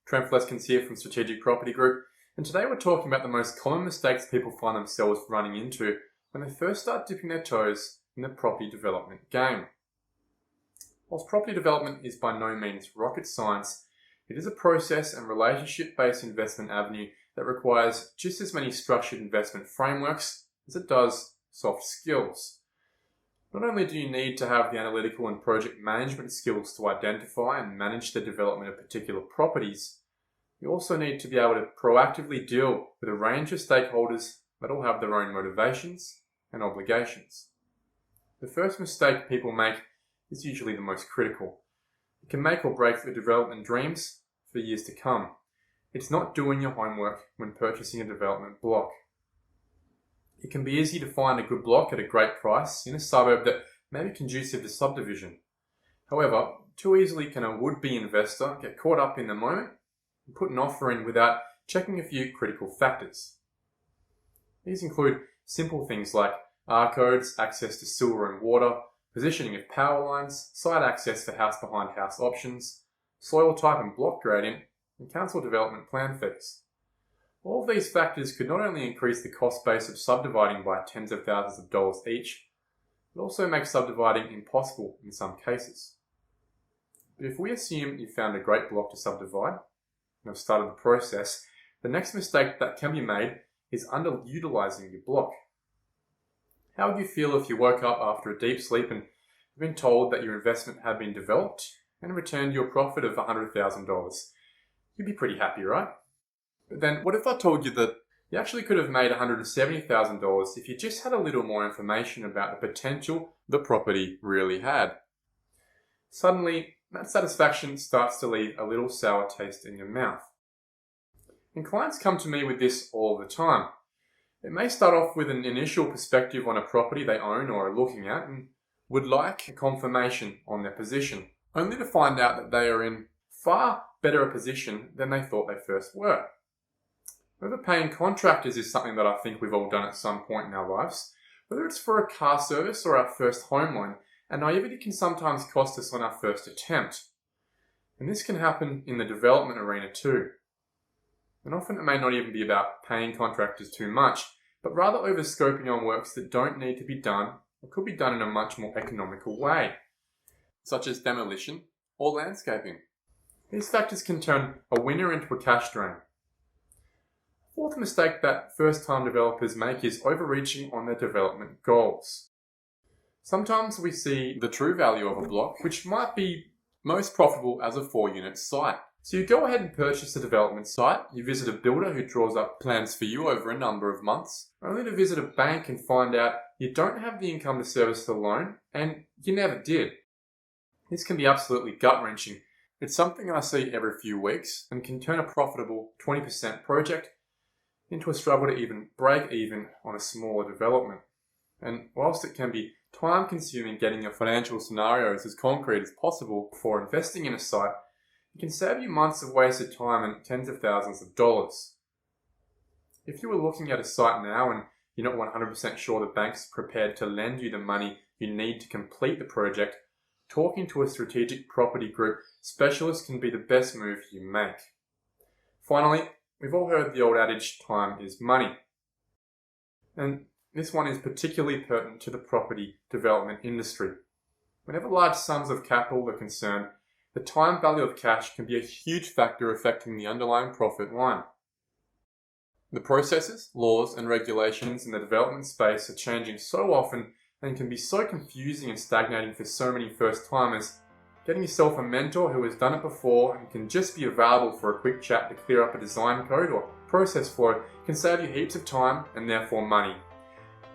Trent Fleskens here from Strategic Property Group, and today we're talking about the most common mistakes people find themselves running into when they first start dipping their toes in the property development game. Whilst property development is by no means rocket science, it is a process and relationship-based investment avenue that requires just as many structured investment frameworks as it does soft skills. Not only do you need to have the analytical and project management skills to identify and manage the development of particular properties, you also need to be able to proactively deal with a range of stakeholders that all have their own motivations and obligations. The first mistake people make is usually the most critical. It can make or break the development dreams for years to come. It's not doing your homework when purchasing a development block. It can be easy to find a good block at a great price in a suburb that may be conducive to subdivision. However, too easily can a would-be investor get caught up in the moment and put an offer in without checking a few critical factors. These include simple things like R codes, access to sewer and water, positioning of power lines, site access for house-behind-house options, soil type and block gradient, and council development plan fees. All of these factors could not only increase the cost base of subdividing by tens of thousands of dollars each, but also make subdividing impossible in some cases. But if we assume you found a great block to subdivide and have started the process, the next mistake that can be made is underutilizing your block. How would you feel if you woke up after a deep sleep and been told that your investment had been developed and returned you a profit of $100,000? You'd be pretty happy, right? But then what if I told you that you actually could have made $170,000 if you just had a little more information about the potential the property really had? Suddenly, that satisfaction starts to leave a little sour taste in your mouth. And clients come to me with this all the time. It may start off with an initial perspective on a property they own or are looking at and would like a confirmation on their position, only to find out that they are in far better a position than they thought they first were. Overpaying contractors is something that I think we've all done at some point in our lives, whether it's for a car service or our first home loan, and naivety can sometimes cost us on our first attempt. And this can happen in the development arena too. And often it may not even be about paying contractors too much, but rather overscoping on works that don't need to be done or could be done in a much more economical way, such as demolition or landscaping. These factors can turn a winner into a cash drain. Fourth mistake that first-time developers make is overreaching on their development goals. Sometimes we see the true value of a block, which might be most profitable as a 4-unit site. So you go ahead and purchase a development site, you visit a builder who draws up plans for you over a number of months, only to visit a bank and find out you don't have the income to service the loan, and you never did. This can be absolutely gut-wrenching. It's something I see every few weeks and can turn a profitable 20% project into a struggle to even break even on a smaller development. And whilst it can be time consuming getting your financial scenarios as concrete as possible before investing in a site, it can save you months of wasted time and tens of thousands of dollars. If you were looking at a site now and you're not 100% sure the bank's prepared to lend you the money you need to complete the project, talking to a strategic property group specialist can be the best move you make. Finally, we've all heard the old adage, time is money. And this one is particularly pertinent to the property development industry. Whenever large sums of capital are concerned, the time value of cash can be a huge factor affecting the underlying profit line. The processes, laws, and regulations in the development space are changing so often and can be so confusing and stagnating for so many first-timers. Getting yourself a mentor who has done it before and can just be available for a quick chat to clear up a design code or process flow can save you heaps of time and therefore money.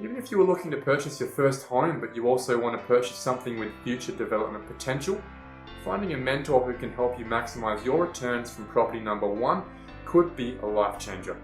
Even if you were looking to purchase your first home but you also want to purchase something with future development potential, finding a mentor who can help you maximize your returns from property number one could be a life changer.